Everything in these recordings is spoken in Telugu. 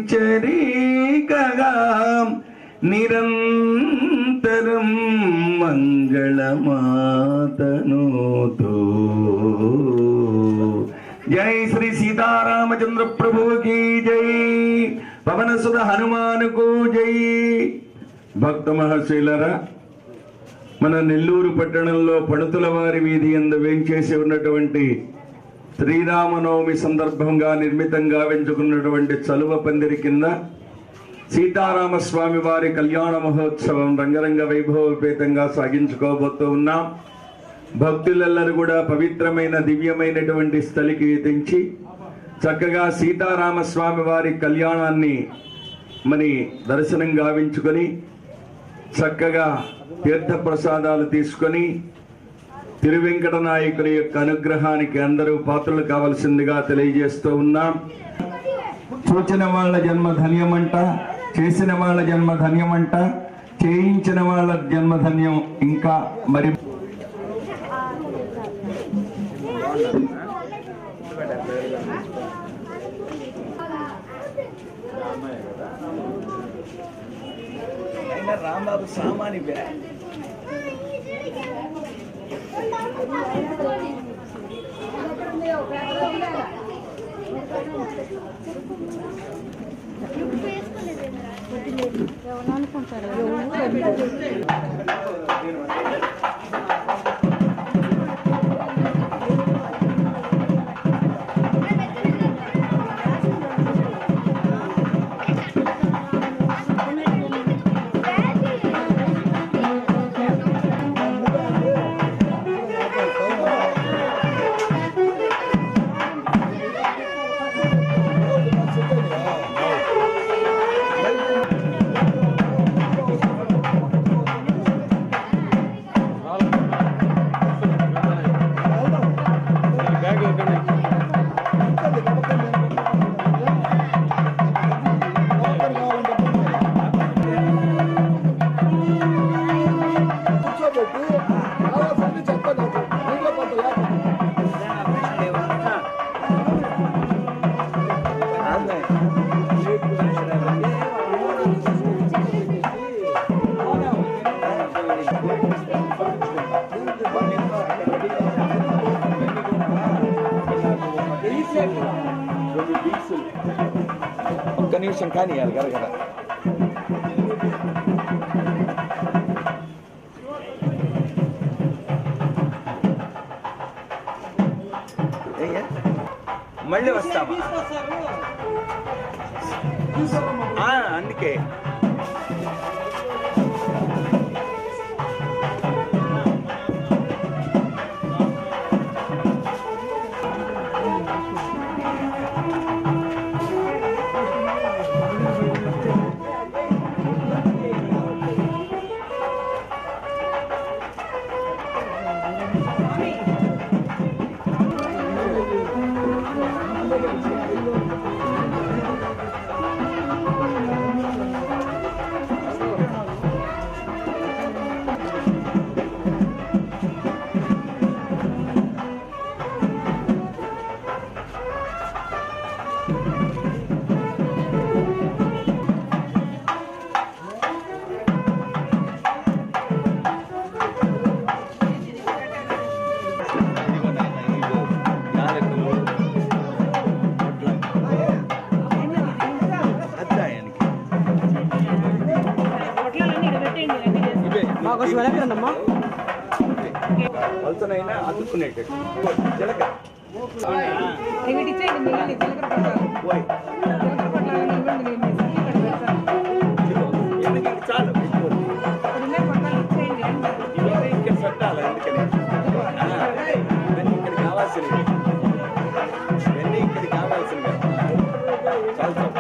చంచరీకగా నిరంతరం మంగళమాతనుతో. జై శ్రీ సీతారామచంద్ర ప్రభుకి జై. పవన సుత హనుమానుకు జై. భక్త మహాశైలరా, మన నెల్లూరు పట్టణంలో పణుతుల వారి వీధి యందు వేంచేసి ఉన్నటువంటి శ్రీరామనవమి సందర్భంగా నిర్మితంగా వెంచుకున్నటువంటి చలువ పందిరి కింద సీతారామస్వామి వారి కళ్యాణ మహోత్సవం రంగరంగ వైభవపేతంగా సాగించుకోబోతూ ఉన్నాం. భక్తులెల్లరూ కూడా పవిత్రమైన దివ్యమైనటువంటి స్థలికి తెంచి చక్కగా సీతారామస్వామి వారి కళ్యాణాన్ని మరి దర్శనం గావించుకొని చక్కగా తీర్థ ప్రసాదాలు తీసుకొని తిరువెంకట నాయకుని యొక్క అనుగ్రహానికి అందరూ పాత్రలు కావాల్సిందిగా తెలియజేస్తూ ఉన్నాం. చూచిన వాళ్ళ జన్మ ధన్యమంట, చేసిన వాళ్ళ జన్మ ధన్యమంట, చేయించిన వాళ్ళ జన్మ ధన్యం. ఇంకా మరి రాంబాబు సామాని ఒక్క నిమిషం కానీ గరగర మళ్ళీ వస్తామా? అందుకే వలసనైనా అతుక్కునేటట్టు చాలు ఇంకా సట్టాలి. అందుకని ఇవన్నీ ఇక్కడ కావాల్సినవి, ఇవన్నీ ఇక్కడ కావాల్సినవి. చాలు చాలు.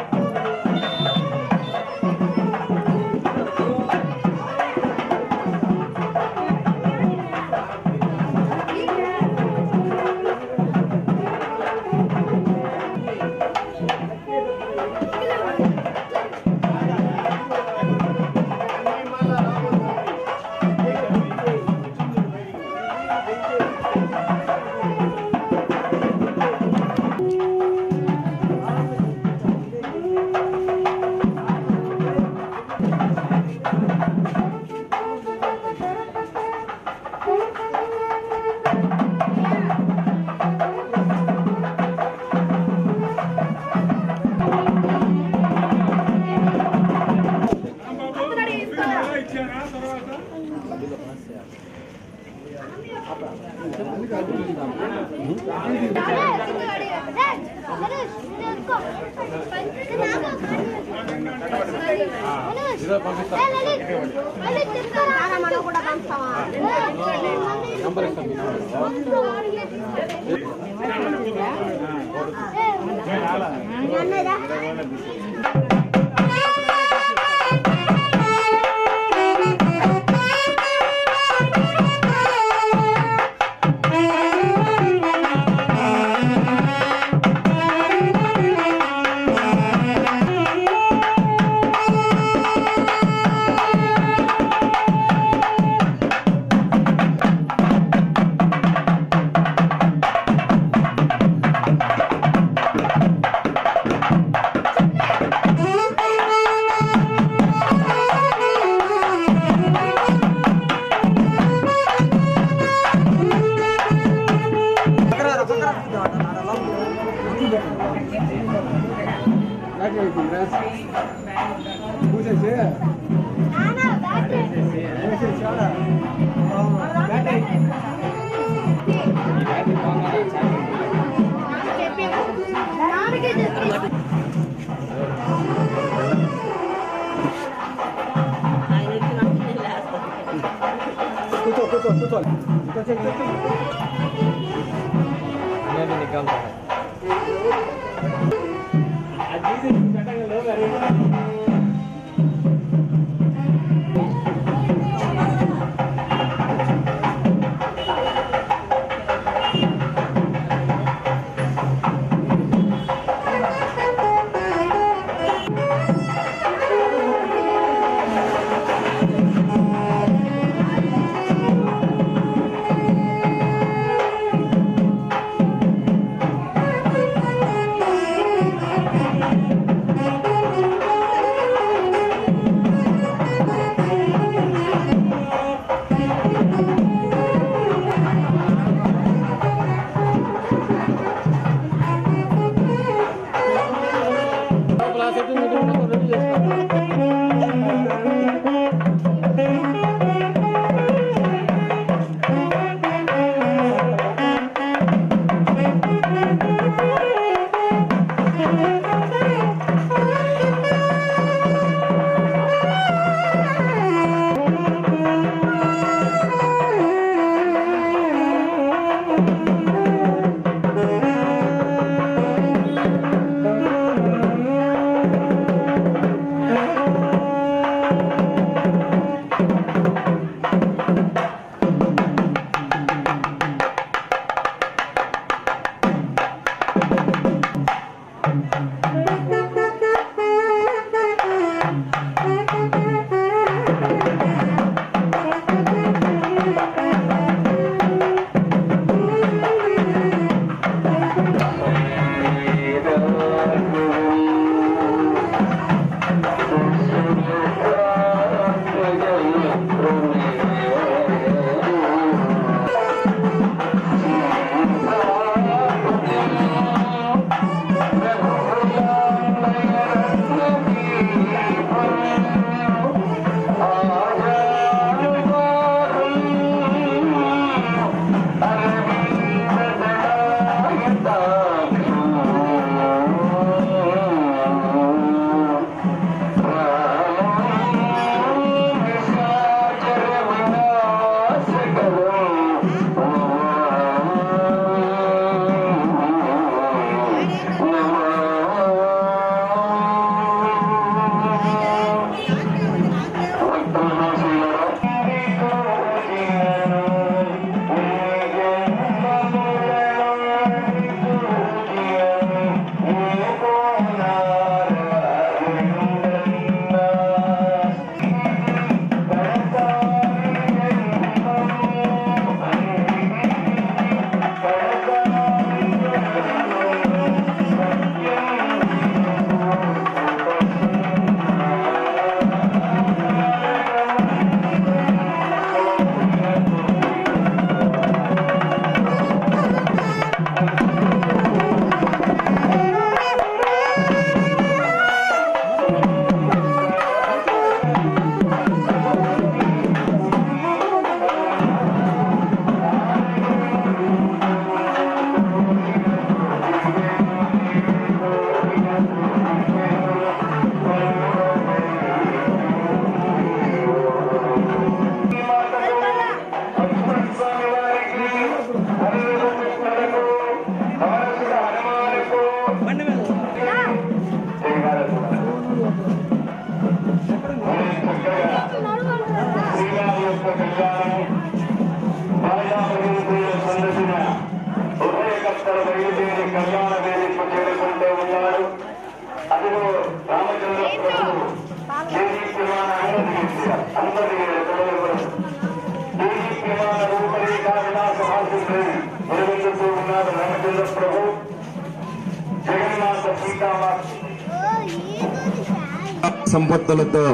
సంపత్తులతో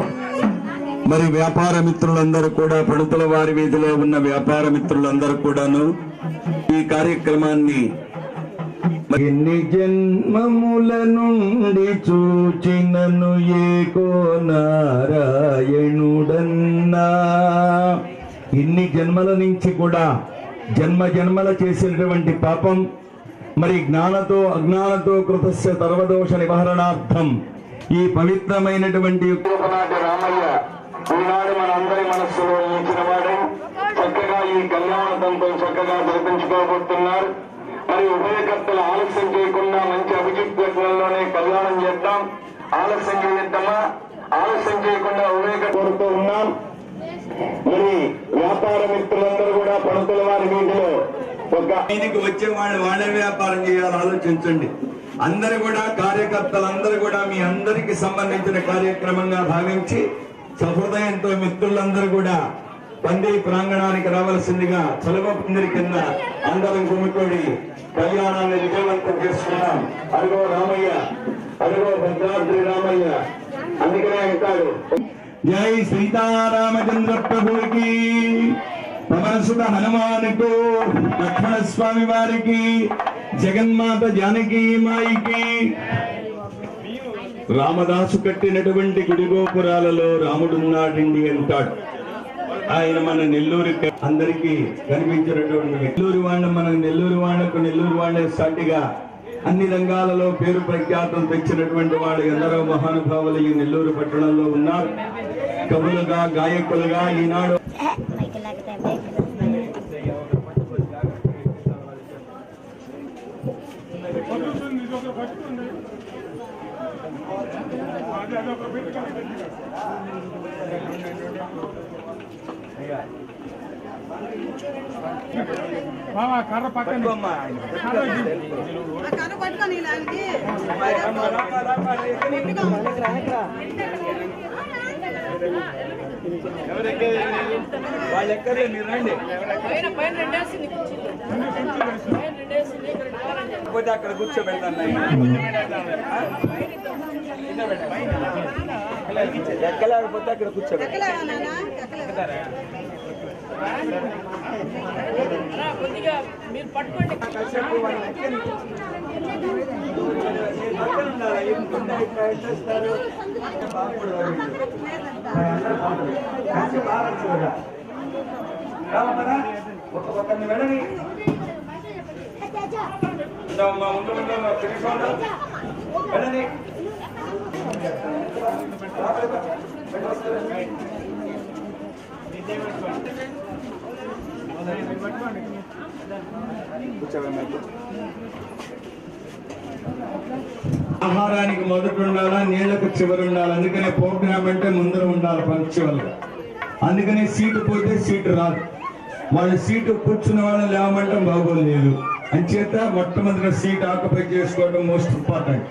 మరి వ్యాపార మిత్రులందరూ కూడా పణుతుల వారి వీధిలో ఉన్న వ్యాపార మిత్రులందరూ కూడాను ఈ కార్యక్రమాన్ని ఎన్ని జన్మముల నుండి చూచినను ఏకో నారాయణుడన్నా, ఇన్ని జన్మల నుంచి కూడా జన్మ జన్మల చేసినటువంటి పాపం మరి జ్ఞానతో అజ్ఞానతో కృతస్య సర్వదోష నివారణార్థం ఈ పవిత్రమైనటువంటి రామయ్య ఈనాడు మనందరి మనస్సులో ఉంచిన వాడే చక్కగా ఈ కళ్యాణంతో చక్కగా జరిపించుకోబోతున్నారు. మరి ఉభయకర్తలు ఆలస్యం చేయకుండా మంచి అభిజిత్ యజ్ఞంలోనే కళ్యాణం చేద్దాం. ఆలస్యం చేద్దామా? ఆలస్యం చేయకుండా ఉభయకర్త కోరుతూ ఉన్నాం. మరి వ్యాపార మిత్రులందరూ కూడా పణుతుల వారి వీధిలో ఒక ఆయనకు వచ్చే వాళ్ళు వాళ్ళే వ్యాపారం చేయాలని ఆలోచించండి. అందరూ కూడా కార్యకర్తలందరూ కూడా మీ అందరికి సంబంధించిన కార్యక్రమంగా భావించి సహృదయంతో మిత్రులందరూ కూడా పందిరి ప్రాంగణానికి రావాల్సిందిగా చలువ పందిరి కింద అందరం గుమికూడి కళ్యాణాన్ని విజయవంతం చేసుకున్నాం. అడుగో రామయ్య, అడుగో భద్రాద్రి రామయ్య, అందుకనే అంటారు జై సీతారామచంద్ర ప్రభుకి, పవనసుత హనుమానుకు, లక్ష్మణ స్వామి వారికి, జగన్మాత జానకి మాయికి. రామదాసు కట్టినటువంటి గుడి గోపురాలలో రాముడున్నాడండి అంటాడు. ఆయన మన నెల్లూరు అందరికీ కనిపించినటువంటి నెల్లూరు వాళ్ళ మన నెల్లూరు వాళ్లకు నెల్లూరు వాళ్ళే సాటిగా అన్ని రంగాలలో పేరు ప్రఖ్యాతం తెచ్చినటువంటి వాడు ఎందరో మహానుభావులు ఈ నెల్లూరు పట్టణంలో ఉన్నారు. కవులుగా, గాయకులుగా ఈనాడు కర్ర పక్కన పట్టుకొని వాళ్ళు ఎక్కర్లే, మీరు రండి. పోతే అక్కడ కూర్చోబెడతాను. ఎక్కలేకపోతే అక్కడ కూర్చోబెడతా. మీరు పట్టుకోండి. వెళ్ళని ఆహారానికి మొదట ఉండాలా, నీళ్లకు చివరి ఉండాలి. అందుకనే ప్రోగ్రామ్ అంటే ముందర ఉండాలి పంక్చువల్ గా. అందుకనే సీటు పోతే సీటు రాదు. వాళ్ళు సీటు కూర్చున్న వాళ్ళని లేవమంటే బాగోలేదు. అంచేత మొట్టమొదటి సీట్ ఆక్యుపై చేసుకోవడం మోస్ట్ ఇంపార్టెంట్.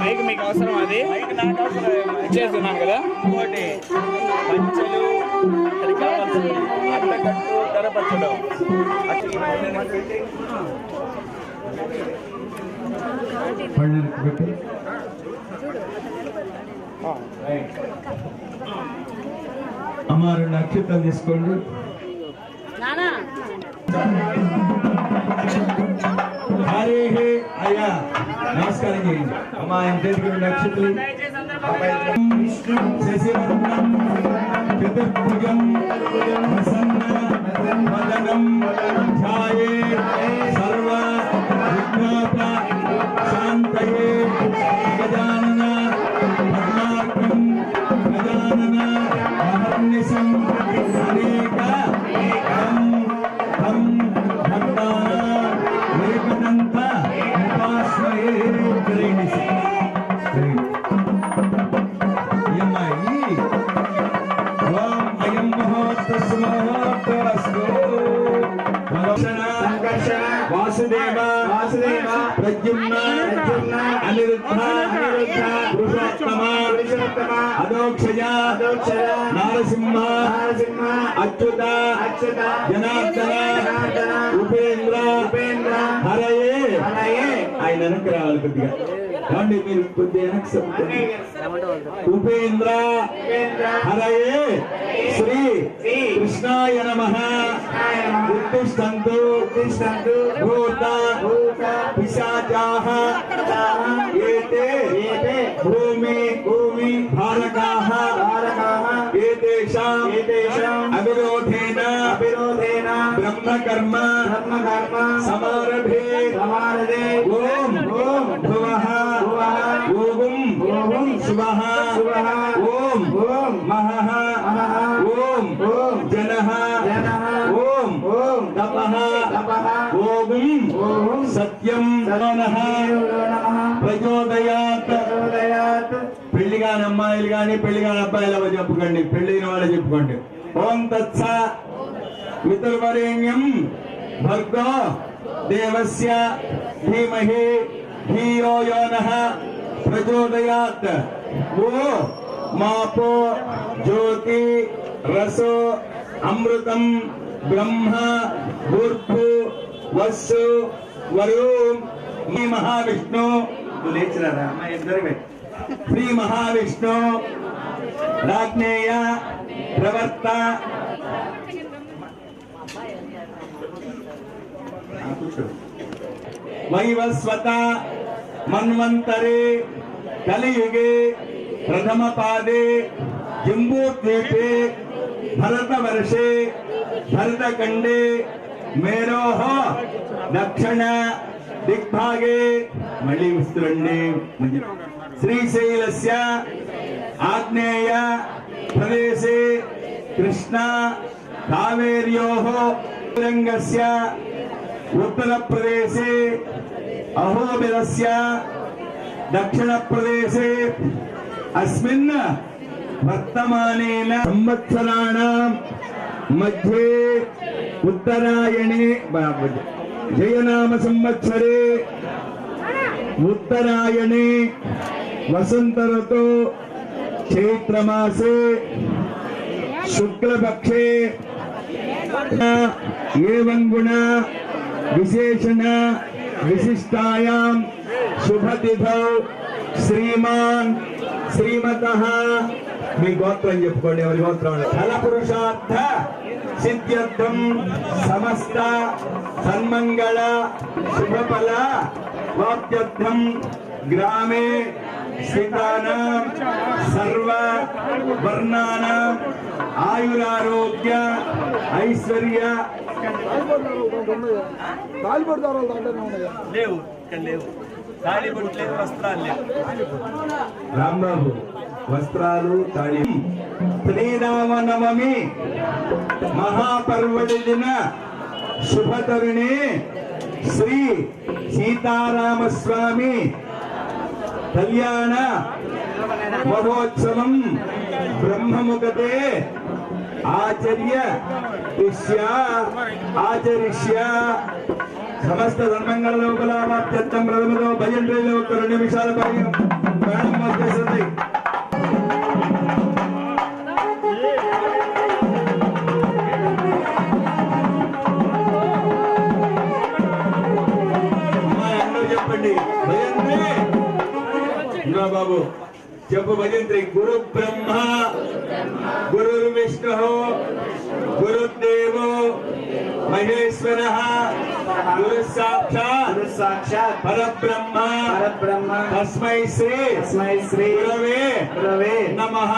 మైక్ మీకు అవసరం, అది మైక్ నాకు అవసరం ఇచ్చేస్తున్నాను కదా. ఇంకోటి పంచలు అది కావాల్సింది, అట్టకట్టు తెరపచ్చడం. అమ్మ రెండు అక్షతలు తీసుకోండి. హరే హే అయ్యా నమస్కారం చేయండి. అమ్మ ఆయన చేతికి రెండు అక్షతలు. శశివర్ణం చతుర్భుజం ప్రసన్న వదనం ధ్యాయే సర్వ విఘ్నోప శాంతయే గజానన పద్మార్కం గజానన మహర్నిశం అనేక తం భక్తాన ఏకదంత ఉపాస్మయే గ్రహిణిసి. ఓం అయం మహోత్తస్సు మహోత్తరస్తు. సంకర్షణ వాసుదేవ వాసుదేవ ప్రద్యుమ్న ప్రద్యుమ్న అనిరుద్ధ అనిరుద్ధ పురుషోత్తమ పురుషోత్తమ అదోక్షయ అదోక్షయ నారసింహ నారసింహ అచ్యుత అచ్యుత జనార్దన జనార్దన ఉపేంద్ర ఉపేంద్ర హరయే హరయే. ఆయన వెనక్కి రావాలి కొద్దిగా. ఏమండి మీరు కొద్దిగా వెనక్కి చెప్తారు. ఉపేంద్ర హరయే శ్రీ కృష్ణాయ నమః. ఉత్తిష్టంతు భూత పిశాచాః ఏతే భూమి భూమి భారకాః ఏతేషాం అవిరోధేన బ్రహ్మకర్మ సమారభే ఓం భువః ఓం శుభః ఓం మహః ఓం జనః ఓం తపః ఓం సత్యం నమః ప్రచోదయాత్. పెళ్లి కాని అమ్మాయిలు కానీ పెళ్లి కాని అబ్బాయిలు చెప్పుకోండి, పెళ్లిన వాళ్ళు చెప్పుకోండి. ఓం తత్స పితృవరేణ్యం భర్గో దేవస్య ధీమహి ధియో యో నః ప్రచోదయాత్. ఓ మాపో జ్యోతి రసో అమృతం బ్రహ్మ భూర్భు వస్సు వరుం. శ్రీ మహావిష్ణు లేచినారా శ్రీ మహావిష్ణు రాజ్ఞేయ ప్రవర్త వైవస్వత మన్వంతరే కలియుగే ప్రథమ పాదే జంబూద్వీపే భరతవర్షే భరతఖండే మేరోహ దక్షిణ దిగ్భాగే మళ్ళీ విస్తరండి. శ్రీశైలస్య ఆగ్నేయ ప్రదేశే కృష్ణ కావేర్యోః రంగస్య ఉత్తర ప్రదేశే అహోబిలస్య దక్షిణ ప్రదేశే అస్మిన్ వర్తమానేన సంవత్సరాణం మధ్యే ఉత్తరాయణే జయనామ సంవత్సరే ఉత్తరాయణే వసంత ఋతో చైత్రమాసే శుక్లపక్షే ఏవం గుణ విశేషణ విశిష్టాయాం శుభతిథౌ శ్రీమాన్ శ్రీమతః మీ గోత్రం చెప్పుకోండి, ఎవరి గోత్రం. ఫల పురుషార్థ సిద్ధ్యర్థం సమస్త సన్మంగళ శుభఫల వాప్త్యర్థం గ్రామే స్థితానాం సర్వ వర్ణానాం ఆయురారోగ్య ఐశ్వర్య లేవు ఇక్కడ లేవు, తాళిబొట్టు లేదు, వస్త్రాలు లేవు. రాంబాబు వస్త్రాలు తాళి. శ్రీరామనవమి మహాపర్వడి దిన శుభతరుణి శ్రీ సీతారామస్వామి కళ్యాణ మహోత్సవం బ్రహ్మముఖతే ఆచరిష్య సమస్త ధర్మంగళ లోపల వాప్త్యర్థం ప్రథమలో భజంత్రిలో ఒక 2 నిమిషాల పైన ప్రాణం వచ్చేస్తుంది. అందరూ చెప్పండి భజంత్రి. బాబు చెప్పు భజంత్రి. గురు బ్రహ్మ గురు విష్ణు గురుదేవో మహేశ్వర గురు సాక్షాత్ పరబ్రహ్మ తస్మై శ్రీ గురవే నమః.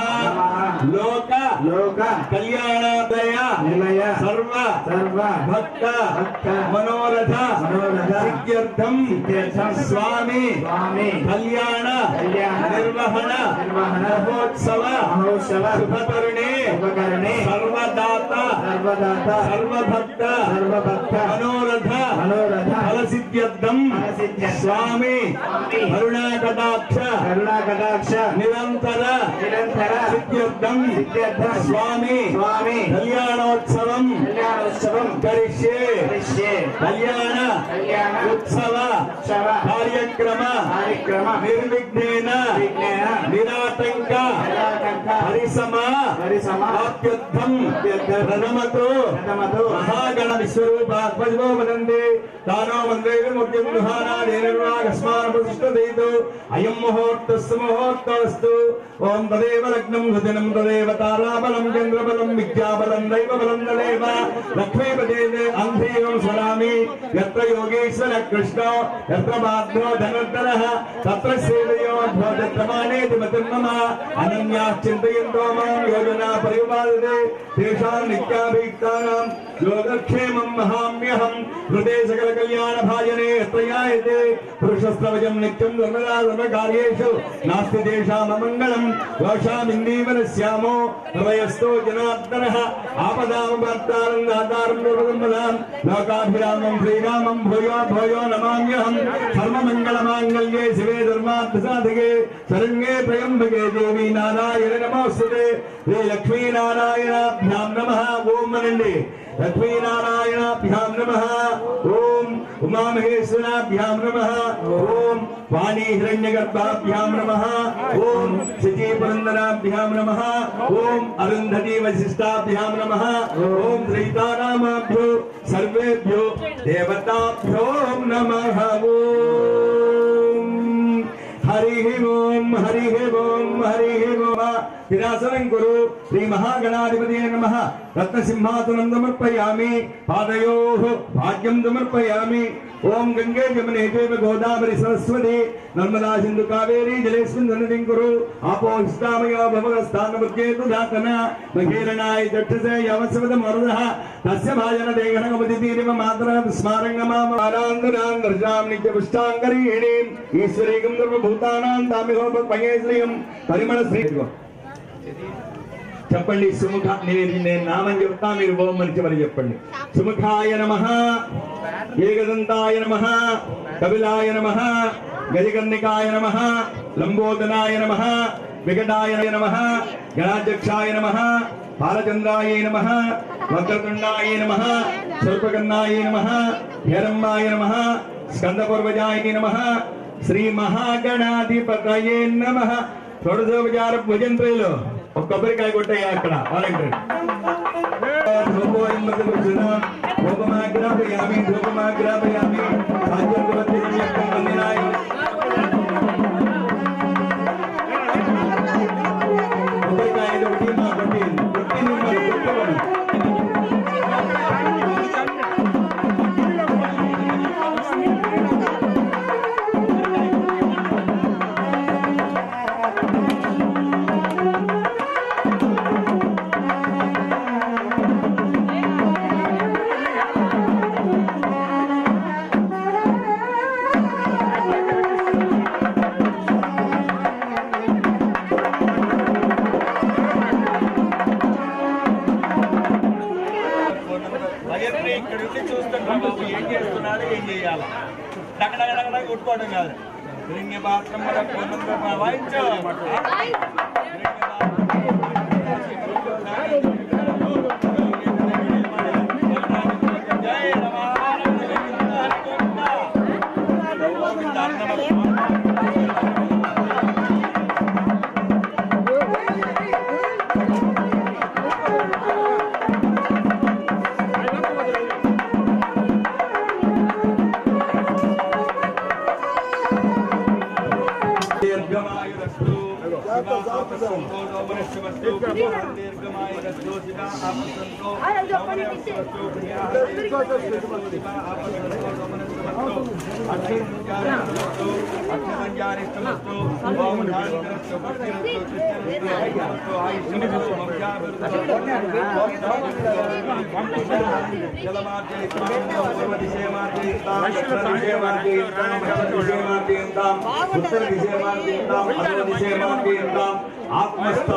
లోక కళ్యాణాదయ సర్వ భక్త మనోరథ సిద్ధ్యర్థం స్వామి కళ్యాణ నిర్వహణ మహోత్సవ శుభకరుణే సర్వదాత సర్వభక్త మనోరథ ఫల సిద్ధ్యర్థం స్వామి కరుణాకటాక్ష నిరంతర సిద్ధ్యర్థం స్వామి కళ్యాణోత్సవం కరిష్యే. కళ్యాణ ఉత్సవ కార్యక్రమ నిర్విఘ్నేన నిరాటంక పరిసమాప్త్యర్థం ప్రథమతో మహాగణ విశ్వరూపాత్మజో వదందే తానో వందేవి ముఖ్యం గృహానాదేనర్వాగస్మానపుష్ఠదైతో అయం ముహూర్తస్సు ముహూర్తవస్తు. ఓం తదేవ లగ్నం సుదినం తదేవ తారాబలం చంద్రబలం విద్యాబలం దైవబలం తదేవ లక్ష్మీపదే అంధేయం స్మరామి. యత్ర యోగేశ్వర కృష్ణ యత్ర బాధ్యో ధనుర్ధరః తత్ర సేవయోధ్వో తత్రమానేతి మతిర్మమ. అనన్యాశ్చింతయంతో మాం యోజనా పరిపాలతే తేషాం నిత్యాభీక్తానాం యోగక్షేమం మహామ్యహం. హృదే సకల కళ్యాణ భాజనే యత్రయాయతే పురుషస్త్రవజం నిత్యం ధర్మదా ధర్మకార్యేషు నాస్తి తేషాం అమంగళం. దోషామిందీవనస్యామో హృదయస్థో జనార్దనః ఆపదామపర్తారం దాతారం నిర్వదంబదాం. లోకాభిరామం శ్రీరామం భూయో భూయో నమామ్యహం. సర్వమంగళమాంగళ్యే శివే ధర్మార్థసాధకే శరణ్యే త్రయంబకే దేవి నారాయణ నమోస్తుతే. శ్రీ లక్ష్మీనారాయణాభ్యాం నమః. ఓం అనండి. లక్ష్మీనారాయణాభ్యాం నమః. ఓం ఉమామహేశ్వరాభ్యాం నమః. ఓం వాణీ హిరణ్యగర్భాభ్యాం నమః. ఓం శచీపురందరాభ్యాం నమః. ఓం అరుంధతి వశిష్టాభ్యాం నమః. ఓం శ్రీతారామాభ్యో సర్వేభ్యో దేవతాభ్యో నమః. ఓం హరి ఓం హరి ఓం హరి ఓం. విరాసనం కురు. శ్రీ మహాగణాధిపతే నమః. రత్నసింహాసనం సమర్పయామి. పాదయోః భాగ్యం సమర్పయామి. ఓం గంగే జమునే చైవ గోదావరి సరస్వతి నర్మదా సింధు కావేరీ జలేస్మిన్ సన్నిధిం కురు. ఆపోహిష్టామయో భవగస్థానముచ్చేతు ధాతన మహీరణాయ చక్షసే యవస్వతం వరదః తస్య భాజన దేహనగమతిరివ మాతర స్మారంగమారాంగనాం దర్శాం నిత్యపుష్టాంగరీణీం ఈశ్వరీకం సర్వభూతానాం తామిహోపయశ్రియం పరిమళ శ్రీ. చెప్పండి సుముఖ. నేను నామం చెప్తా, మీరు ఓం అని చివరి చెప్పండి. సుముఖాయ నమః, ఏకదంతాయ నమః, కపిలాయ నమః, గజకర్ణికాయ నమః, లంబోదనాయ నమః, వికటాయ నమః, గణాధ్యక్షాయ నమః, బాలచంద్రాయ నమః, వక్రతుండాయ నమః, స్వల్పకర్ణాయ నమః, హేరంబాయ నమః, స్కందపూర్వజాయ నమః, శ్రీ మహాగణాధిపతయే నమః. షోడశోపచార భుజంత్రిలో ఒక కొబ్బరికాయ కొట్టయ్యా అక్కడ వాలంటీర్. ధూపమాగ్రాపయామి ధూపమాగ్రాపయామి. ముట్టుకోవడం కాదు. పాత్రం వాయించు.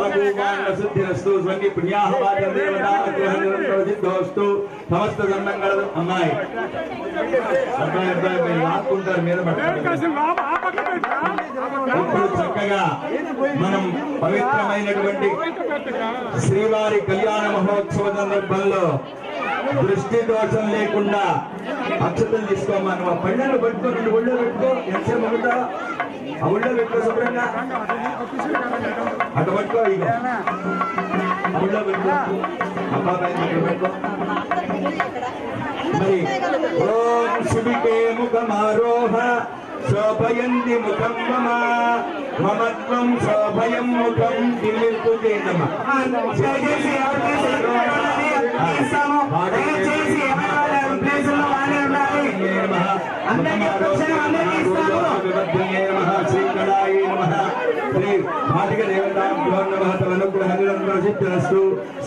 ఆత్మస్థలభూమాన్నశుద్ధిరస్తు స్వంగి పుణ్యాహవాదోస్తు సమస్త ధర్మంగళ. అమ్మాయి అబ్బాయి లాక్కుంటారు మీద పడతారు. ఇప్పుడు చక్కగా మనం పవిత్రమైనటువంటి శ్రీవారి కళ్యాణ మహోత్సవ సందర్భంలో దృష్టి దోషం లేకుండా అక్షతలు తీసుకోమా. నువ్వు పళ్ళను పట్టుకో, రెండు ఒళ్ళో పెట్టుకో. ఎంతసేపు అవుతా ఆ ఒళ్ళో పెట్టుకో శుభ్రంగా. అటు పట్టుకో, ఇక ఒళ్ళో పెట్టుకో. అబ్బాయి పెట్టుకో. మరి ఓం శుభికే ముఖమారోహ శోభయంతి ముఖం మమ మమత్వం శోభయం ముఖం దిల్లింపు చేద్దామా.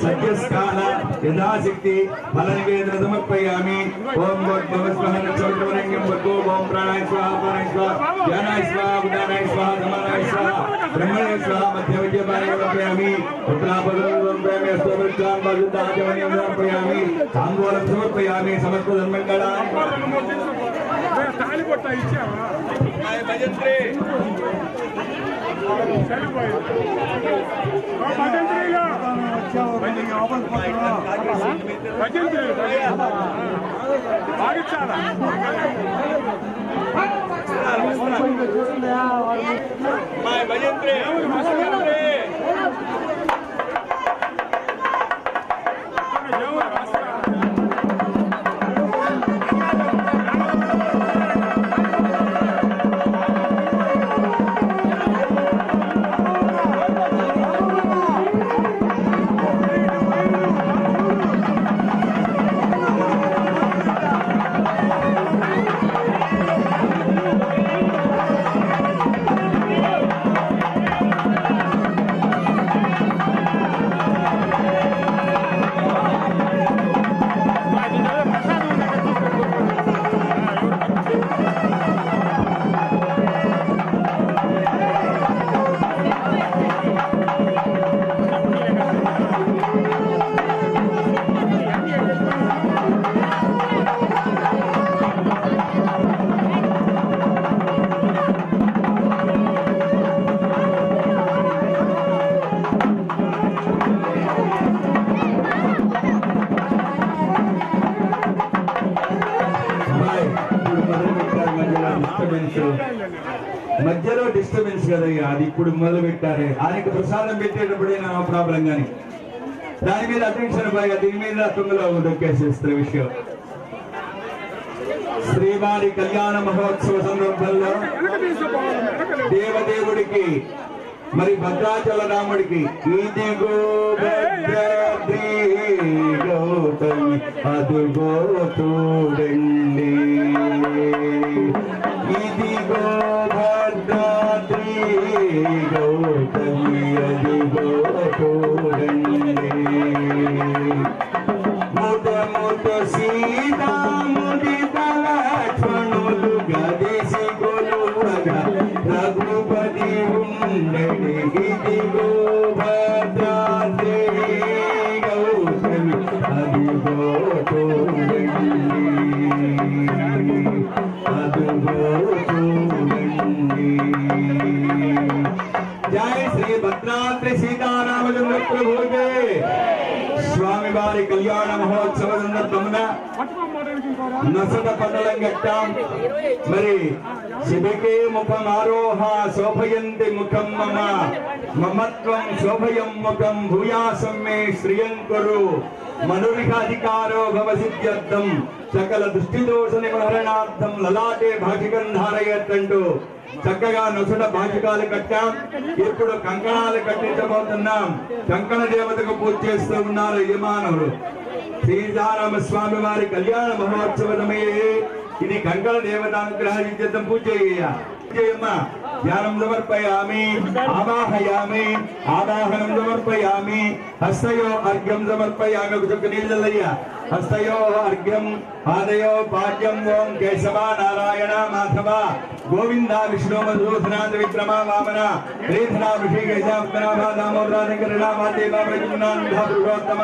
సత్యస్కాల యథాశక్తి ఫల నివేదన సమర్పయామి. ఓం చౌద్రవరంగం వద్దు. ఓం ప్రాణాయ స్వాహ ప్రాణాయ స్వాహ ధ్యానాయ స్వాహ ఉదానాయ స్వాహ సమానాయ స్వాహ బ్రహ్మణాయ స్వాహ మధ్య విద్యమాయ సమర్పయామి. ఉత్తరాపదం సమర్పయామి. అస్తోపరిష్కారం బాధుతాజమనీయం సమర్పయామి. తాంబూలం సమర్పయామి. సమస్త ధర్మంగళ తాళి కొట్ట ఇచ్చావా భజంత్రి మధ్యలో డిస్టర్బెన్స్ కదయ్యా. అది ఇప్పుడు మొదలు పెట్టారు. ఆయనకు ప్రసాదం పెట్టేటప్పుడే నా ప్రాబ్లం కానీ దాని మీద అటెన్షన్ పోయా. దీని మీద తుంగలో దొక్కేసేస్తున్న విషయం. శ్రీవారి కళ్యాణ మహోత్సవ సందర్భంలో దేవదేవుడికి మరి భద్రాచల రాముడికి ఇదిగో భద్రాద్రి గౌతమి అదుగో చూడండి. ఇదిగో భద్రాద్రి గౌతమి అదిగో చూడండి. ముద ముద సీతాముడి లక్ష్మణులు గదేసి గొలువగా రఘుపతి ఉండడి. ఇదిగో భద్రాద్రి గౌతమి అదిగో చూడండి. అదిగో జై శ్రీ భద్రాద్రి సీతారామచంద్ర ప్రభుకే స్వామి వారి కళ్యాణ మహోత్సవ సందర్భమున నసట పటలం కట్టాం. మరి శిబికే ముఖం ఆరోహ శోభయంతి ముఖం మమ మమత్వం శోభయం ముఖం భూయాసం మే శ్రియం కురు మనురికాధికారో భవ సిద్ధ్యర్థం సకల దృష్టిదోష నివారణార్థం లలాటే భాషికం ధారయత్తంటూ చక్కగా నొసట భాషికాలు కట్టాం. ఇప్పుడు కంకణాలు కట్టించబోతున్నాం. కంకణ దేవతకు పూజ చేస్తూ ఉన్నారు యజమానులు. సీతారామ స్వామి వారి కళ్యాణ మహోత్సవ సమయే ఇది కంకణ దేవతానుగ్రహించడం పూజ చేయమ్మా. ధ్యానం సమర్పయామి, ఆవాహయామి, ఆవాహనం సమర్పయామి, హస్తయో అర్ఘ్యం సమర్పయామి. ఒక నీళ్ళయ్యా హస్తయో అర్ఘ్యం పాదయో పాద్యం. ఓం కేశవ నారాయణ మాధవ గోవింద విష్ణు మధుసూదనాథ విక్రమ వామన శ్రీధర ఋషికేశ పురుషోత్తమ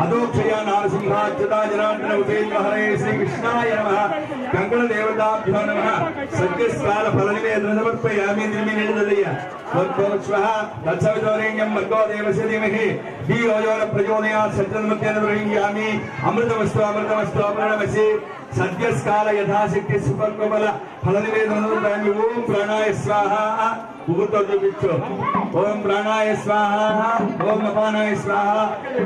అదోక్షయ నారసింహాచ్యుత జనార్దన ఉపేంద్ర హరే శ్రీకృష్ణాయ నమః. కంకణ దేవతాభ్యో నమః. సత్యస్కార ఫల నివేదన సమర్పయామి. నిర్మినిడదయ్య స్వః తత్సవితోరేణ్యం భర్గో దేవస్య ధీమహి ధియో యో న ప్రచోదయాత్ సత్యన్మత్యేన ప్రయుంజామి. అమృతమస్తు అమృతమస్తు అమృతమసి. సద్యస్కాల యథాశక్తి సుపర్కబల ఫల నివేదన. ఓం ప్రాణాయ స్వాహ. ఊతో చూపించు. ఓం ప్రాణాయ స్వాహ, ఓం అపానాయ స్వాహ,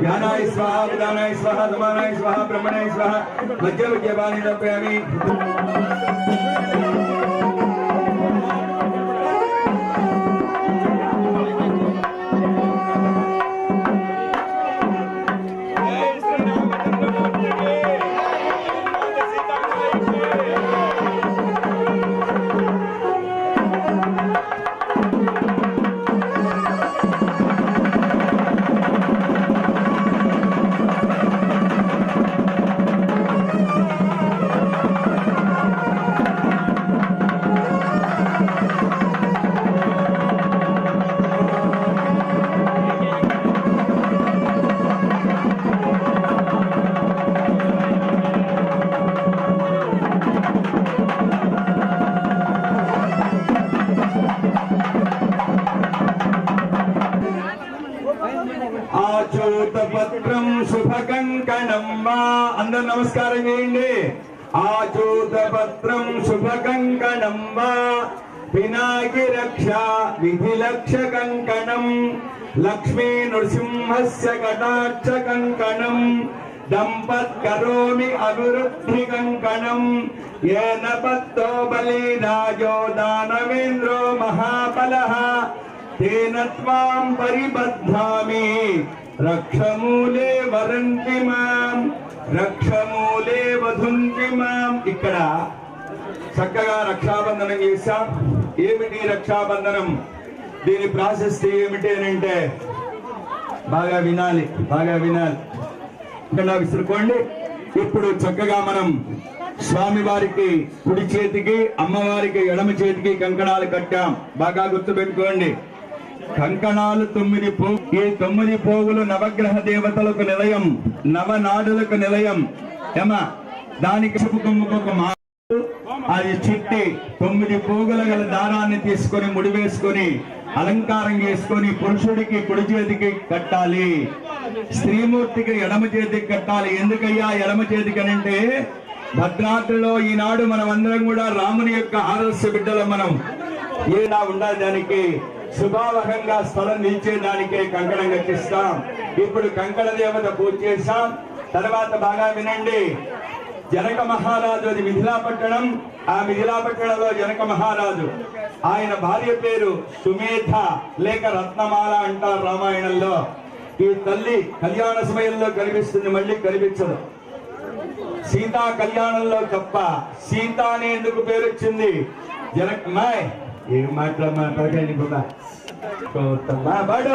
ధ్యానాయ స్వాహ, ఉదానాయ స్వాహ, సమానాయ స్వాహ, బ్రహ్మణాయ స్వాహ. మధ్య మధ్య బాణి తప్పామి. ఆచూతపత్రం శుభకంకణం వా. అందరు నమస్కారం చేయండి. ఆచూతపత్రం శుభకంకణం వా పినాకి రక్ష విధిలక్ష కంకణం లక్ష్మీ నృసింహస్య కటాక్ష కంకణం దంపత్కరోమి అభివృద్ధి కంకణం ఏన పత్తో బలిరాజో దానవేంద్రో మహాబలః తేన త్వాం పరిబద్ధామి రక్షమూలే వరంతి మాం రక్షమూలే వధుంతి మాం. ఇక్కడ చక్కగా రక్షాబంధనం చేశాం. ఏమిటి రక్షాబంధనం? దీని ప్రాశస్తి ఏమిటి అని అంటే బాగా వినాలి, బాగా వినాలి. ఇక్కడ విసురుకోండి. ఇప్పుడు చక్కగా మనం స్వామి వారికి కుడి చేతికి, అమ్మవారికి ఎడమ చేతికి కంకణాలు కట్టాం. బాగా గుర్తుపెట్టుకోండి. కంకణాలు 9 పోగు. ఈ 9 పోగులు నవగ్రహ దేవతలకు నిలయం, నవనాడులకు నిలయం. దానికి ఒక అది చుట్టి 9 పోగుల గల దారాన్ని తీసుకొని ముడివేసుకొని అలంకారం చేసుకొని పురుషుడికి కుడి చేతికి కట్టాలి, స్త్రీమూర్తికి ఎడమ చేతికి కట్టాలి. ఎందుకయ్యా ఎడమ చేతికి అంటే భద్రాద్రిలో ఈనాడు మనం అందరం కూడా రాముని యొక్క ఆదర్శ బిడ్డలు. మనం ఏలా ఉండడానికి శుభావహంగా స్థలం నిలిచేదానికే కంకణం కట్టిస్తాం. ఇప్పుడు కంకణ దేవత పూజ చేశాం. తర్వాత బాగా వినండి. జనక మహారాజు, అది మిథిలాపట్టణం. ఆ మిథిలాపట్టణంలో జనక మహారాజు, ఆయన భార్య పేరు సుమేధ లేక రత్నమాల అంటారు రామాయణంలో. ఈ తల్లి కళ్యాణ సమయంలో కనిపిస్తుంది, మళ్ళీ కనిపించదు. సీతా కళ్యాణంలో తప్ప సీత అనే ఎందుకు పేరు వచ్చింది? జనకమాయ్ ఏం మాట్లాడమాటండి కూడా బడ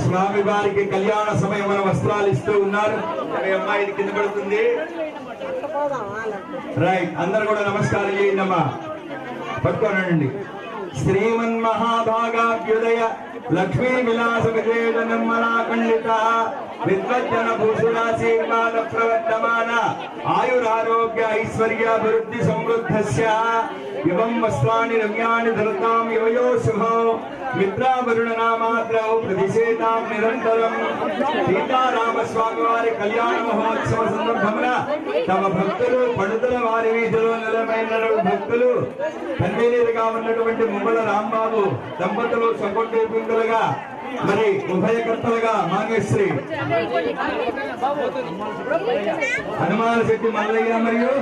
స్వామి వారికి కళ్యాణ సమయమైన వస్త్రాలు ఇస్తూ ఉన్నారు. అమ్మాయి కింద పడుతుంది. రైట్, అందరు కూడా నమస్కారం చేయండమ్మా. పట్టుకోనండి. శ్రీమన్ మహాభాగాభ్యుదయ లక్ష్మీ విలాస విజేత నిర్మలా ఖండిత విద్వజ్జన భూషణాశీర్వాద ప్రవర్తమాన ఆయురారోగ్య ఐశ్వర్యాభివృద్ధి సమృద్ధస్య ఇవం వస్త్రాన్ని రమ్యాన్ని ధరతాం యువయో శుభో మిత్రావరుణనామాద్రౌ ప్రతిషేధాం నిరంతరం. సీతారామస్వామి వారి కళ్యాణ మహోత్సవ సందర్భమున తమ భక్తులు పడుతుల వారి వీధిలో నిలమైన భక్తులు కన్వీనర్గా ఉన్నటువంటి ముమ్మల రాంబాబు దంపతులు సకొట్టేపులుగా మరి ఉభయకర్తలుగా మాగేశ్రీ హనుమాన శెట్టి మల్లయ్య మరియు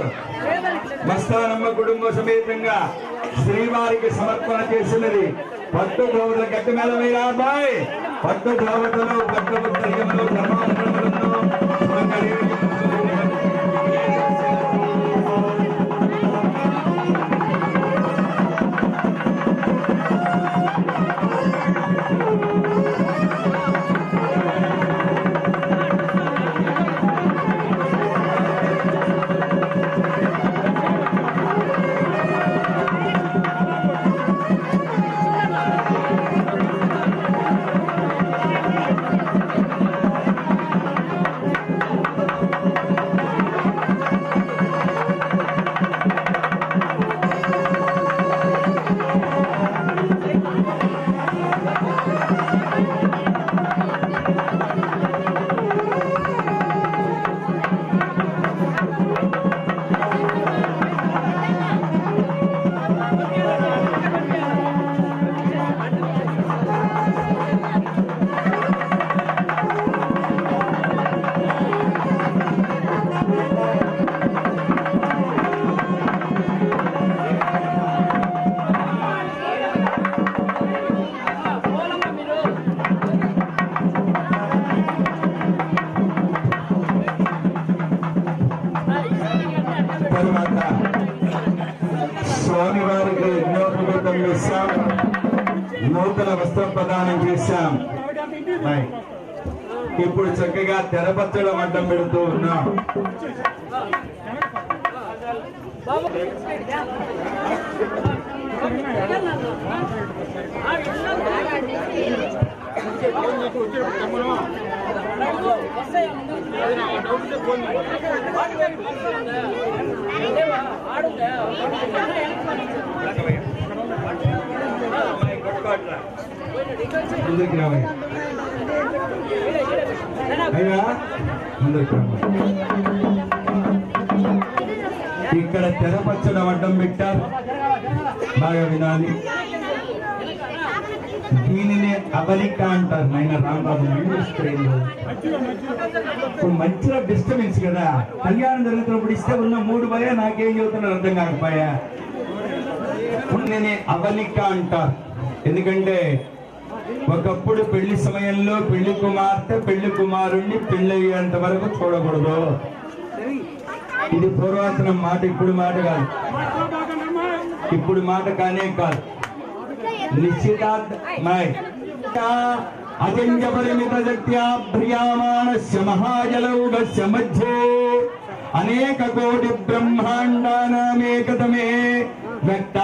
మస్తానమ్మ కుటుంబ సమేతంగా శ్రీవారికి సమర్పణ చేసినది పట్టు ధోవతుల గట్టి మీద మీరు అబ్బాయి పట్టు ధోవతులు పట్టు ఉత్తర్యములు ధర్మాధర్మములను స్వామివారికి యజ్ఞోపవీతం చేశాం, నూతన వస్త్ర ప్రదానం చేశాం. ఇప్పుడు చక్కగా తెరపచ్చడం అడ్డం పెడుతూ ఉన్నాం. ముందుకు రావయ్యా, అయ్యా ముందుకు రావయ్యా. ఇక్కడ తెరపచ్చడం అడ్డం పెట్టారు, బాగా వినాలి. దీనినే అబలిక అంటారు నాయన రాంబాబు. ఇప్పుడు మంచిగా డిస్టర్బెన్స్ కదా, కళ్యాణం జరుగుతున్నప్పుడు ఇస్తే ఉన్న 3 భయ నాకేం చెబుతున్నారు అర్థం కాకపోయా. పుణ్యని అవలిక అంటారు. ఎందుకంటే ఒకప్పుడు పెళ్లి సమయంలో పెళ్లి కుమార్తె పెళ్లి కుమారుణ్ణి పెళ్ళయ్యేంత వరకు చూడకూడదు. ఇది పూర్వాసన మాట, ఇప్పుడు మాట కాదు. ఇప్పుడు మాట కానే కాదు. నిశ్చితార్థమై అజంజపరిమిత శక్త్యా భ్రియామాణస్య మహాజలౌఘస్య మధ్యే అనేక కోటి బ్రహ్మాండానామేకతమే వ్యక్త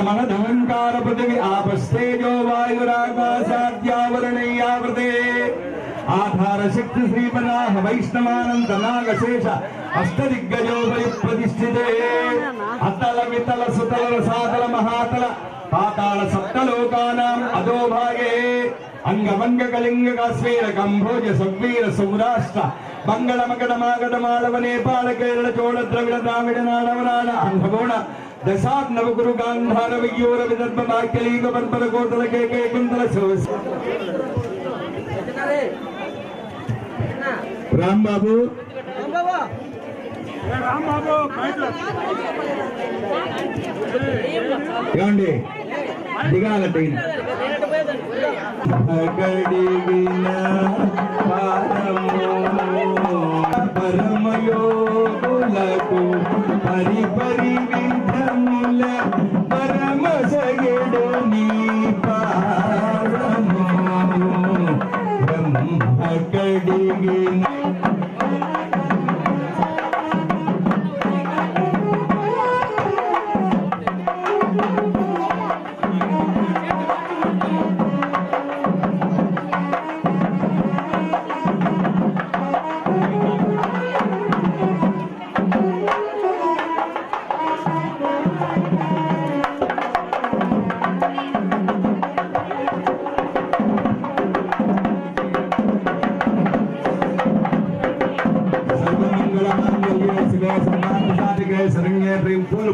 మనదహంకార పృథివి ఆపస్తేజో వాయురాకాశాద్యావరణయ్యావృతే ఆధార శక్తి శ్రీపదాహ వైష్ణవానంద నాగశేష అష్టదిగ్గజోపరి ప్రతిష్ఠితే అతల వితల సుతల రసాతల మహాతల పాతాళ సప్తలోకానాం అధోభాగే అంగమంగ కళింగ కాశ్మీర కంభోజ సౌవీర సౌరాష్ట్ర మంగళ మకట మాగట మాళవ నేపాళ కేరళ చోళ ద్రవిడ ద్రావిడ నాడవరాడ అంధగోణ దశాత్ నవగురు గాంధార వియ్యూర విదర్భ వాక్యలీగ పర్పర కోటల కేకే కుంతల శివస్ రాంబాబు ఏమండి దిగాలంటే పరమయోగులకు పరిపరి విధముల పరమసగడు నీ పారము బ్రహ్మ కడిగిన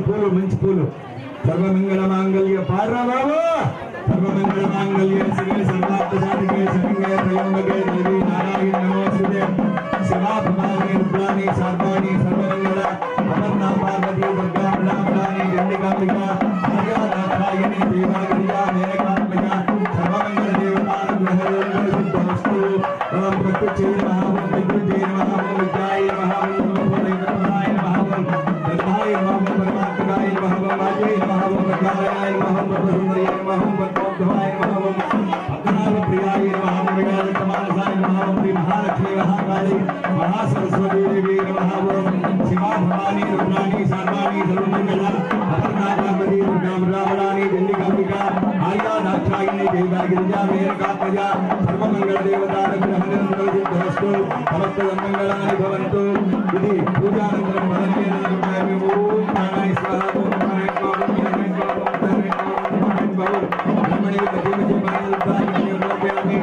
పూలు మంచి పూలు సర్వమంగళ మాంగళ్య పార్వబాబు సర్వమంగళ మాంగళ్య శివే సర్వార్థ సాధికే శరణ్యే త్రయంబకే దేవి నారాయణ నమోస్తుతే శివా భవాని రుద్రాణి శార్వాణి సర్వమంగళ అపర్ణా పార్వతీ దుర్గా బ్రాహ్మణాని చండికాంబిక ఆర్యానాథాయిని దేవాగిరియా మేనకాత్మిక సర్వమంగళ దేవతానుగ్రహయోగ సిద్ధమస్తు ఓం ప్రత్యక్షే నమః ఓం విద్యుజ్జే నమః ఓం విద్యాయ నమః ఓం నమోదయ నమః ఓం బ్రహ్మాయ నమః పరమాత్మకాయ నమః ఓం వాజే నమః ఓం ప్రజ్ఞాయ నమః ఓం పద్మసుందరాయ నమః ఓం పద్మోద్ధవాయ నమః ఓం పద్మనాభ ప్రియాయ నమః ఓం విరాజిత మానసాయ నమః ఓం శ్రీ మహాలక్ష్మీ మహాకాళి మహాసరస్వతీ దేవి నమః ఓం శివా భవాని రుద్రాణి శార్వాణి సర్వమంగళ అపర్ణా పార్వతీ దుర్గా బ్రాహ్మణాని చండికాంబిక ఆర్యా దాక్షాయిని దేవాగిరిజా మేనకాత్మజ సర్వమంగళ దేవతానుగ్రహ నిరంతర సిద్ధమస్తు సమస్త మంగళాని భవంతు. ఇది పూజానంతరం వదనమే ఓం ప్రాణాయ స్వాహా ఓం ప్రాణాయ స్వాహా ఓం ప్రాణాయ స్వాహా ఓం ప్రాణాయ స్వాహా ఓం బ్రహ్మణే జీవజే బాణోద్ధాయ యోగ్యామి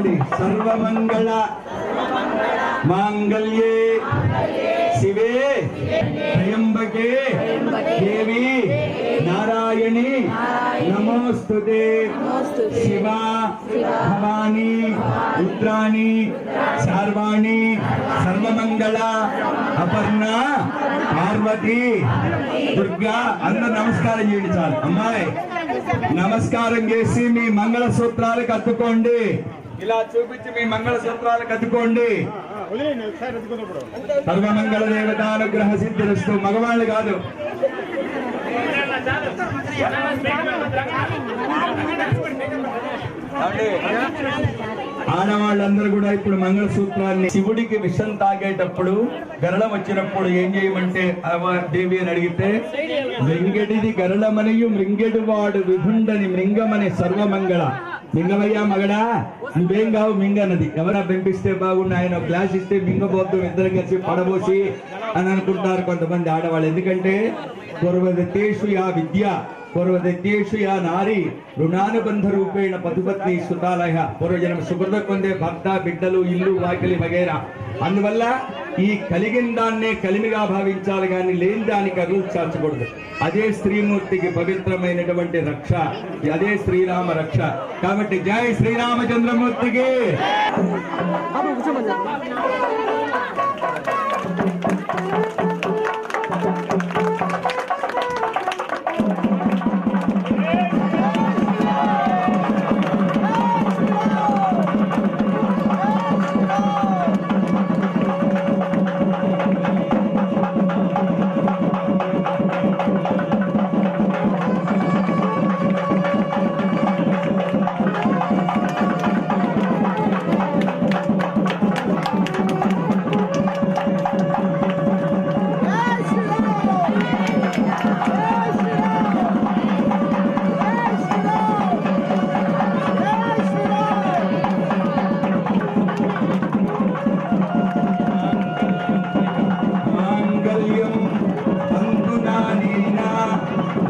చెప్పండి. సర్వమంగళ మాంగళ్యే శివే త్రయంబకే దేవి నారాయణి నమోస్తుతే. శివ భవాని రుద్రాణి శార్వాణి సర్వమంగళ అపర్ణ పార్వతి దుర్గా. అందరు నమస్కారం చేయండి చాలు. అమ్మాయి నమస్కారం చేసి మీ మంగళ సూత్రాలకు అత్తుకోండి. ఇలా చూపించి మీ మంగళ సూత్రాలకు అత్తుకోండి. సర్వమంగళ దేవతానుగ్రహ సిద్ధిరస్తు. మగవాళ్ళు కాదు. ఆడవాళ్ళందరూ కూడా ఇప్పుడు మంగళసూత్రాన్ని శివుడికి విషం తాగేటప్పుడు గరళం వచ్చినప్పుడు ఏం చేయమంటే దేవి అని అడిగితే మృంగెడిది గరళమనియు మృంగెడు వాడు విభుండని మృంగమని సర్వమంగళ. మింగవయ్యా మగడా, నువ్వేం కావు మింగన్నది. ఎవరా పెంపిస్తే బాగుండు, ఆయన గ్లాస్ ఇస్తే మింగబోద్దు, ఇద్దరు కలిసి పడబోసి అని అనుకుంటారు కొంతమంది ఆడవాళ్ళు. ఎందుకంటే పూర్వదత్తేషు యా విద్య పూర్వదత్తేషు యా నారి రుణానుబంధ రూపేణ పతిపత్ని సుతాలయ. పూర్వజన్మ సుకృత పొందే భర్త, బిడ్డలు, ఇల్లు, వాకిలి వగైరా. అందువల్ల ఈ కలిగిన దాన్నే కలిమిగా భావించాలి, కానీ లేని దానికి అరువు చాచకూడదు. అదే స్త్రీమూర్తికి పవిత్రమైనటువంటి రక్ష, అదే శ్రీరామ రక్ష. కాబట్టి జై శ్రీరామచంద్రమూర్తికి.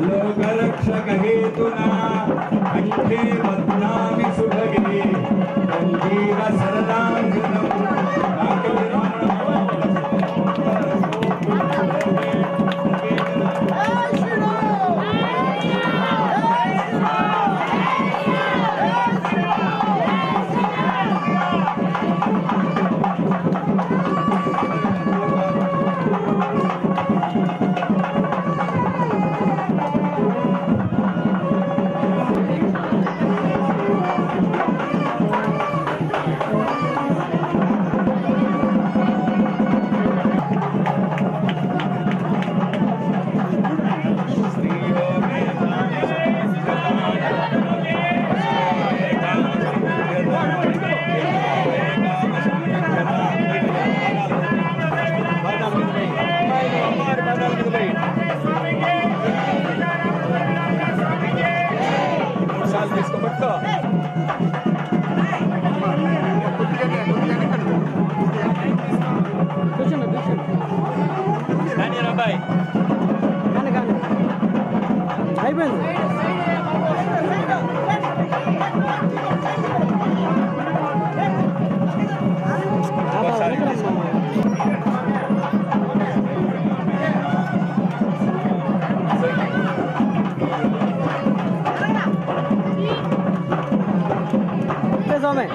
లోకరక్షకహేతునా కంఠే బధ్నామి సుభగే సంజీవ శరదాంజనం. అయిపోయింది. స్వామి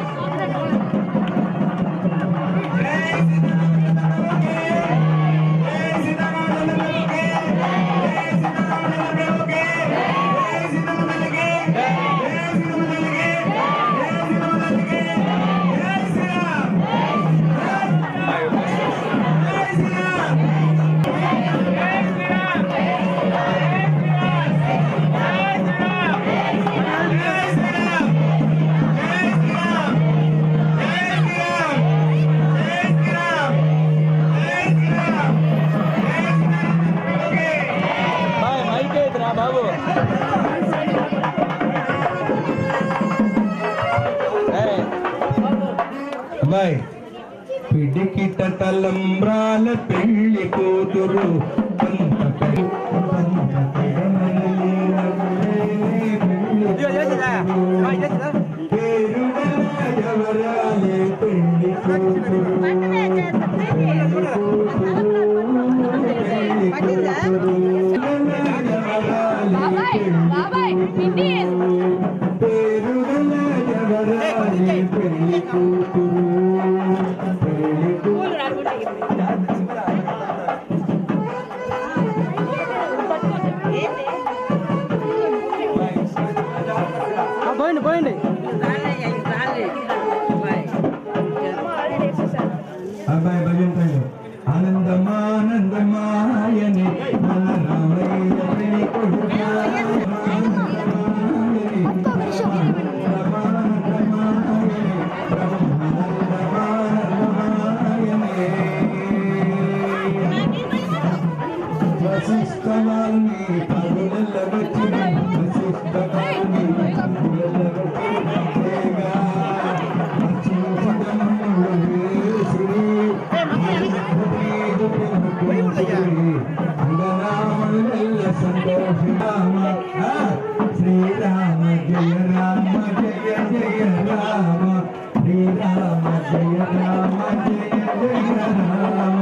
బాబు అబ్బాయి పిడికిట తలంబ్రాల పెళ్లి కూతురు పేరుడల పోయండి అబ్బాయి భజన ఆనందమానందమాయని మన రామయ్య ప్రేమ కొడుకా. వశిష్ఠవాల్ని పగులల్ల వచ్చిన వశిష్ఠవాల్ని పగులల్ల వచ్చినగా శ్రీరామ జయ రామ జయ జయ రామ శ్రీరామ జయ రామ జయ జయ రామ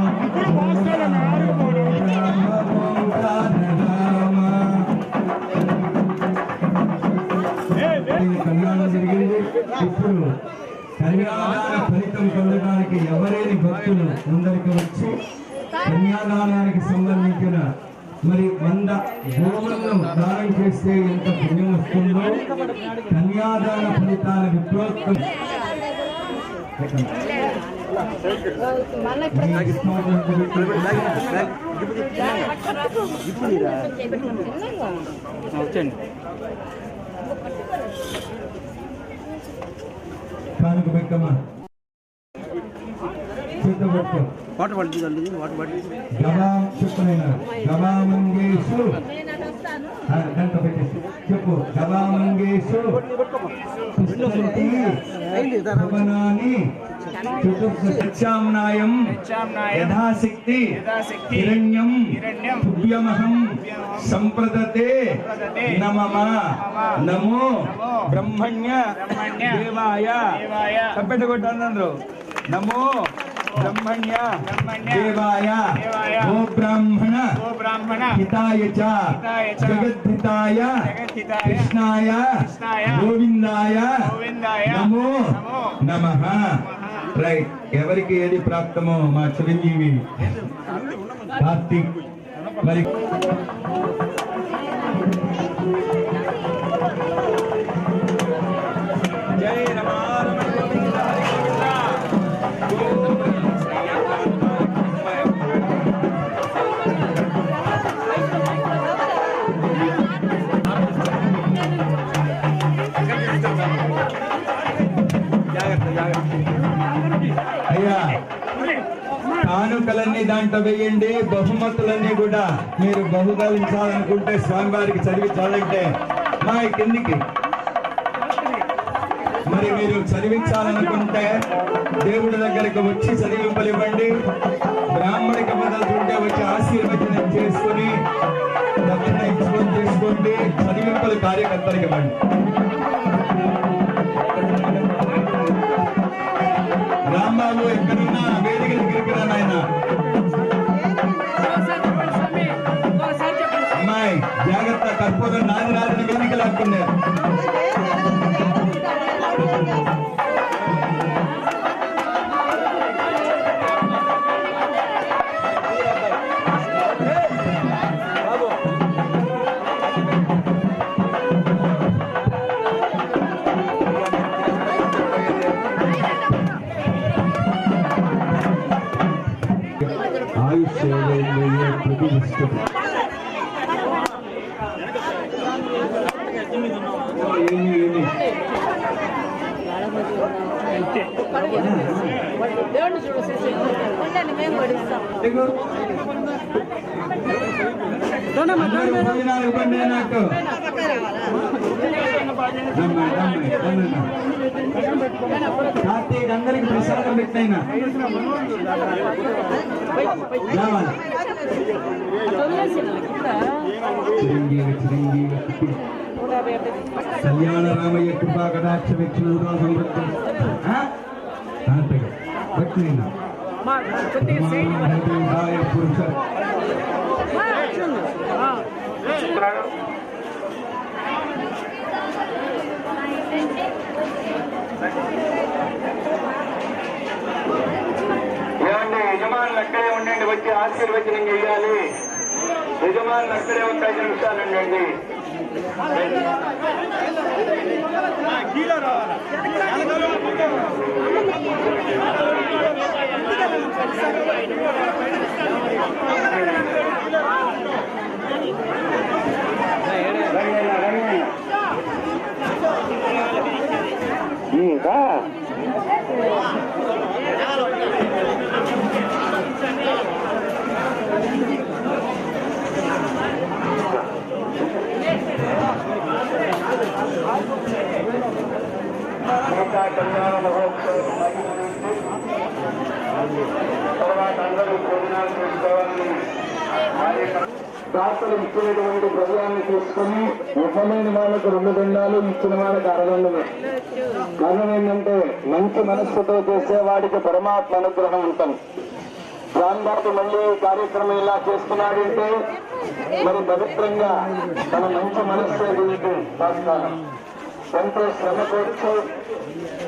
కళ్యాణం జరిగింది. ఇప్పుడు కన్యాదాన ఫలితం పొందడానికి ఎవరైనా భక్తులు ముందరికి వచ్చి కన్యాదానానికి సంబంధించిన మరి 100 గోవులను దానం చేస్తే ఎంత పుణ్యం వస్తుందో కన్యాదాన ఫలితాల విప్రోక్తం కానుక పెట్టమ్మా గవామంగేషు చెప్పు గవామంగేషు చతుర్దశామ్నాయం యథాశక్తి హిరణ్యం తుభ్యమహం సంప్రదతే నమః నమో బ్రహ్మణ్య దేవాయ తప్పెట్టగొట్టండి నమో బ్రహ్మణ్య దేవాయ ఓ బ్రాహ్మణ హితాయ చ జగద్ధితాయ కృష్ణాయ గోవిందాయ నమో నమః. రైట్, ఎవరికి ఏది ప్రాప్తమో మా చిరంజీవి కార్తీక్ మరి జై అయ్యా కానుకలన్నీ దాంట్లో వేయండి. బహుమతులన్నీ కూడా మీరు బహుగలించాలనుకుంటే స్వామివారికి చదివించాలంటే మా కిందికి మరి మీరు చదివించాలనుకుంటే దేవుడి దగ్గరకు వచ్చి చదివింపలివ్వండి. బ్రాహ్మణికి మొదలుతుంటే వచ్చి ఆశీర్వచనం చేసుకుని దక్షిణ ఇచ్చుకొని చేసుకోండి. చదివింపలు కార్యకర్తలకి ఇవ్వండి. రాంబాబు ఎక్కడున్నా వేదిక దగ్గరికి రా నాయన. అమ్మాయి జాగ్రత్త, కర్పూరం నాది రాదని వేదిక లాక్కుండే. దేవుడిని చూసేసి మేము పడిస్తాం. భోజనాలు ఇవ్వండి నాకు. కార్తీక్ అందరికి ప్రసాదం పెట్టినా రావాలి. చిరంజీవి చిరంజీవి కళ్యాణ రామయ్య కృపా కటాక్ష వ్యక్తులతో సమృద్ధి పెట్టినా పురుష ఏమండి, యజమానులు అక్కడే ఉండండి, వచ్చి ఆశీర్వచనం చేయాలి. యజమానులు అక్కడే ఒక 5 నిమిషాలు ఉండండి. ఇంకా కళ్యాణ మహోత్సవం తర్వాత అందరూ భోజనాలు చేసుకోవాలని దాతలు ఇచ్చినటువంటి ద్రవ్యాన్ని తీసుకుని ఇవ్వలేని వాళ్ళకు 2 దండాలు, ఇచ్చిన వాళ్ళకి అరదండలు. కారణం ఏంటంటే మంచి మనస్సుతో చేసేవాడికి పరమాత్మ అనుగ్రహం ఉంటుంది. దాంతో మళ్ళీ కార్యక్రమం ఇలా చేస్తున్నాడంటే మరి పవిత్రంగా తన మంచి మనస్సే గురించి చేస్తాను. ఎంతో శ్రమ కూర్చు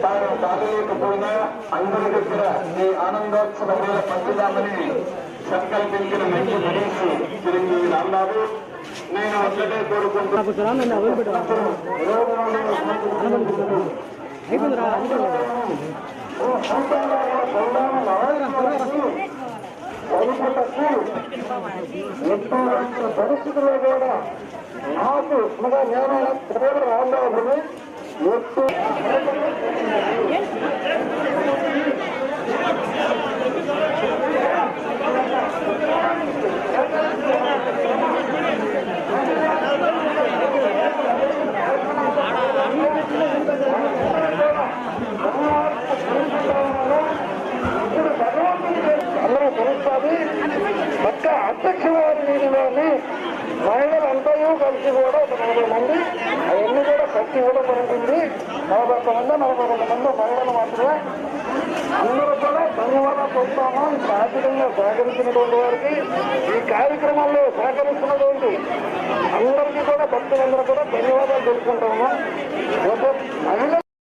తాను తాగలేకపోయినా అందరి దగ్గర ఈ ఆనందోత్సవ వేళ పంచుదామని సంకల్పించిన మంచి మనిషి చిరంజీవి రాంబాబు. నేను ఒక్కటే కోరుకుంటున్నాను, పరిస్థితుల్లో కూడా నాకు నేను రాంబాబుని అందరూ తెలుస్తుంది. పక్క అధ్యక్ష వారి వీధిలోని మహిళలంతా కలిసి కూడా ఒక 40 మంది అవన్నీ కూడా శక్తి ఇవ్వడం జరుగుతుంది. 40 మంది 42 మంది మహిళలు మాత్రమే. అందరూ కూడా ధన్యవాదాలు చెప్తాము. ఆర్థికంగా సహకరించినటువంటి వారికి, ఈ కార్యక్రమాల్లో సహకరిస్తున్నటువంటి అందరికీ కూడా భక్తులందరూ కూడా ధన్యవాదాలు తెలుసుకుంటాము. మహిళ